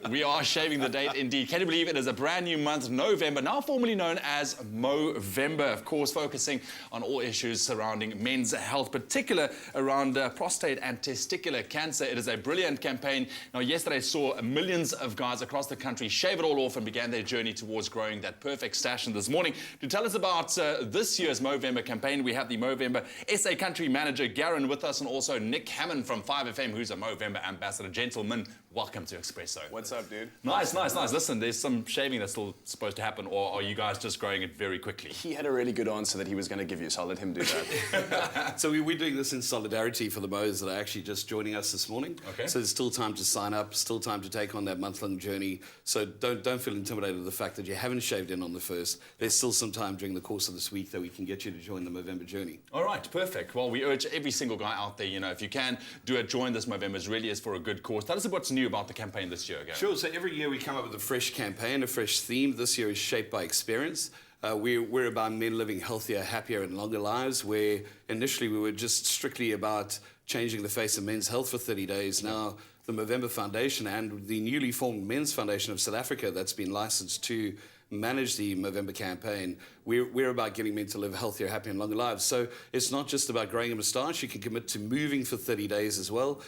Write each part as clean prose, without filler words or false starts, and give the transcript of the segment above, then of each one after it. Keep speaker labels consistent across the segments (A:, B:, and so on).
A: We are shaving the date indeed. Can you believe it is a brand new month, November, now formerly known as Movember, of course, focusing on all issues surrounding men's health, particularly around prostate and testicular cancer. It is a brilliant campaign. Now, yesterday saw millions of guys across the country shave it all off and began their journey towards growing that perfect stash. And this morning, to tell us about this year's Movember campaign, we have the Movember SA Country Manager, Garron, with us, and also Nick Hamman from 5FM, who's a Movember Ambassador. Gentlemen, welcome to Expresso.
B: What's up, dude?
A: Nice. Listen, there's some shaving that's still supposed to happen, or are you guys just growing it very quickly?
B: He had a really good answer that he was going to give you, so I'll let him do that.
C: So we're doing this in solidarity for the Mo's that are actually just joining us this morning.
A: Okay.
C: So there's still time to sign up, still time to take on that month-long journey. So don't feel intimidated with the fact that you haven't shaved in on the first. There's still some time during the course of this week that we can get you to join the Movember journey.
A: All right, perfect. Well, we urge every single guy out there, if you can do it, join this Movember. It really is for a good cause. Tell us what's new about the campaign this year, Gary.
C: Sure. So every year we come up with a fresh campaign, a fresh theme. This year is shaped by experience. We're about men living healthier, happier and longer lives, where initially we were just strictly about changing the face of men's health for 30 days. Now, the Movember Foundation and the newly formed Men's Foundation of South Africa that's been licensed to manage the Movember campaign, we're about getting men to live healthier, happier and longer lives. So it's not just about growing a moustache, you can commit to moving for 30 days as well.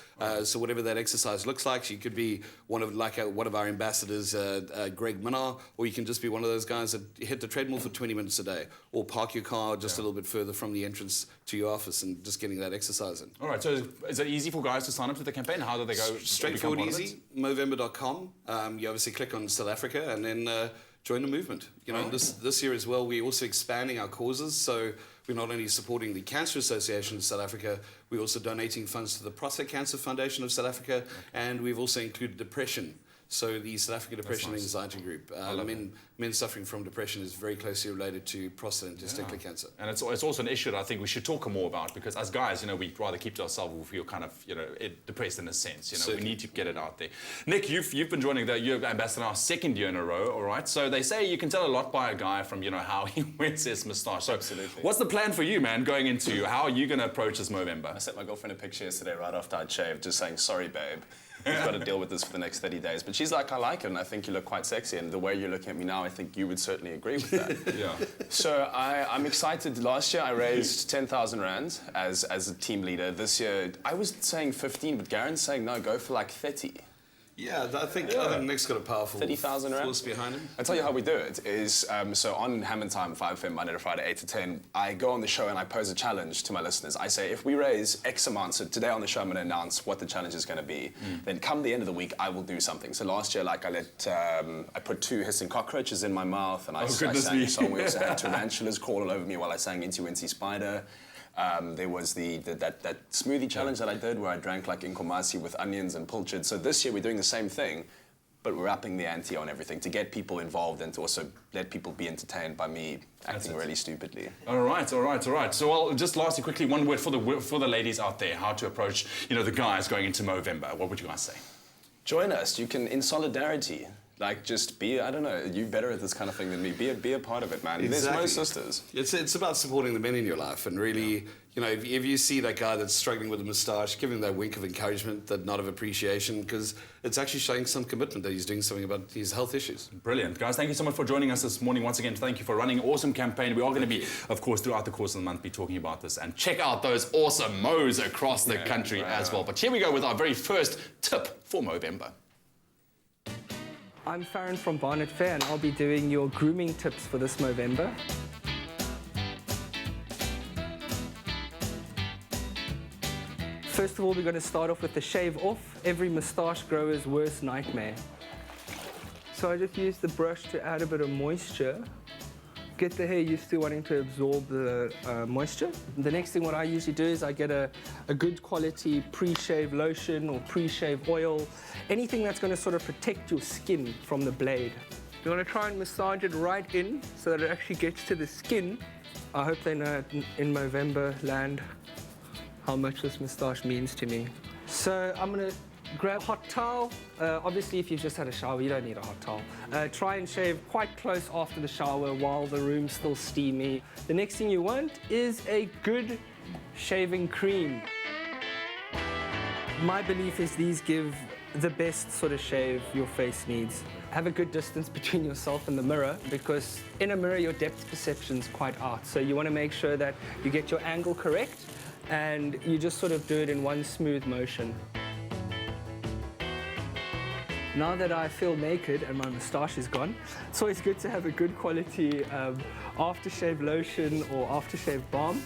C: So whatever that exercise looks like, you could be one of our ambassadors, Greg Minnar, or you can just be one of those guys that hit the treadmill for 20 minutes a day, or park your car just a little bit further from the entrance to your office and just getting that exercise in.
A: All right, so is it easy for guys to sign up to the campaign? How do they go?
C: Straightforward, easy. Movember.com. You obviously click on South Africa and then join the movement. This year as well, we're also expanding our causes. So we're not only supporting the Cancer Association of South Africa, we're also donating funds to the Prostate Cancer Foundation of South Africa, and we've also included depression. So the South African Depression and Anxiety Group. Men suffering from depression is very closely related to prostate and testicular cancer.
A: And it's also an issue that I think we should talk more about, because as guys, we'd rather keep to ourselves if we feel kind of, depressed in a sense. We need to get it out there. Nick, you've been joining you're ambassador now, second year in a row, all right? So they say you can tell a lot by a guy from, how he wears his moustache. So
B: absolutely.
A: What's the plan for you, man, going into how are you going to approach this Movember?
B: I sent my girlfriend a picture yesterday right after I'd shaved, just saying, sorry, babe. You've got to deal with this for the next 30 days. But she's like, I like it, and I think you look quite sexy. And the way you're looking at me now, I think you would certainly agree with that.
A: Yeah.
B: So I'm excited. Last year, I raised 10,000 Rand as a team leader. This year, I was saying 15, but Garron's saying, no, go for like 30.
C: Yeah, I think Nick's got a powerful
B: 30,000 Rand
C: force behind him.
B: I'll tell you how we do it is, so on Hamman Time, 5FM, Monday to Friday, 8 to 10, I go on the show and I pose a challenge to my listeners. I say, if we raise X amount, so today on the show I'm going to announce what the challenge is going to be. Then come the end of the week, I will do something. So last year, I put 2 hissing cockroaches in my mouth, and I sang a song. We also had tarantulas crawl all over me while I sang Incy Wincy Spider. There was that smoothie challenge that I did where I drank like inkomasi with onions and pilchard. So this year we're doing the same thing, but we're upping the ante on everything to get people involved and to also let people be entertained by me acting really stupidly. All
A: right. So, well, just lastly, quickly, one word for the ladies out there, how to approach, the guys going into Movember. What would you guys say?
B: Join us. You can, in solidarity. Like, just be, I don't know, you're better at this kind of thing than me. Be a part of it, man.
C: Exactly.
B: There's no sisters.
C: It's about supporting the men in your life and really, if you see that guy that's struggling with a moustache, give him that wink of encouragement, that nod of appreciation, because it's actually showing some commitment that he's doing something about his health issues.
A: Brilliant. Guys, thank you so much for joining us this morning. Once again, thank you for running an awesome campaign. We are going to be, of course, throughout the course of the month, be talking about this. And check out those awesome Mo's across the country as well. But here we go with our very first tip for Movember.
D: I'm Farron from Barnet Fair, and I'll be doing your grooming tips for this Movember. First of all, we're going to start off with the shave off, every moustache grower's worst nightmare. So I just use the brush to add a bit of moisture, get the hair used to wanting to absorb the moisture. The next thing what I usually do is I get a good quality pre-shave lotion or pre-shave oil, anything that's going to sort of protect your skin from the blade. You want to try and massage it right in so that it actually gets to the skin. I hope they know in Movember land how much this moustache means to me. So I'm going to grab a hot towel. Obviously, if you've just had a shower, you don't need a hot towel. Try and shave quite close after the shower while the room's still steamy. The next thing you want is a good shaving cream. My belief is these give the best sort of shave your face needs. Have a good distance between yourself and the mirror, because in a mirror your depth perception is quite out. So you want to make sure that you get your angle correct and you just sort of do it in one smooth motion. Now that I feel naked and my moustache is gone, it's always good to have a good quality aftershave lotion or aftershave balm.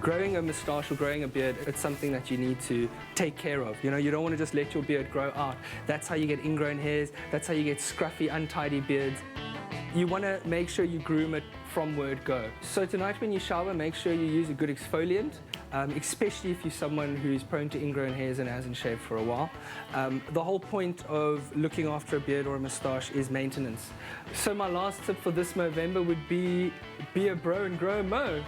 D: Growing a moustache or growing a beard, it's something that you need to take care of. You know, you don't want to just let your beard grow out. That's how you get ingrown hairs, that's how you get scruffy, untidy beards. You want to make sure you groom it from word go. So tonight when you shower, make sure you use a good exfoliant, especially if you're someone who's prone to ingrown hairs and hasn't shaved for a while. The whole point of looking after a beard or a moustache is maintenance. So my last tip for this Movember would be a bro and grow a mo.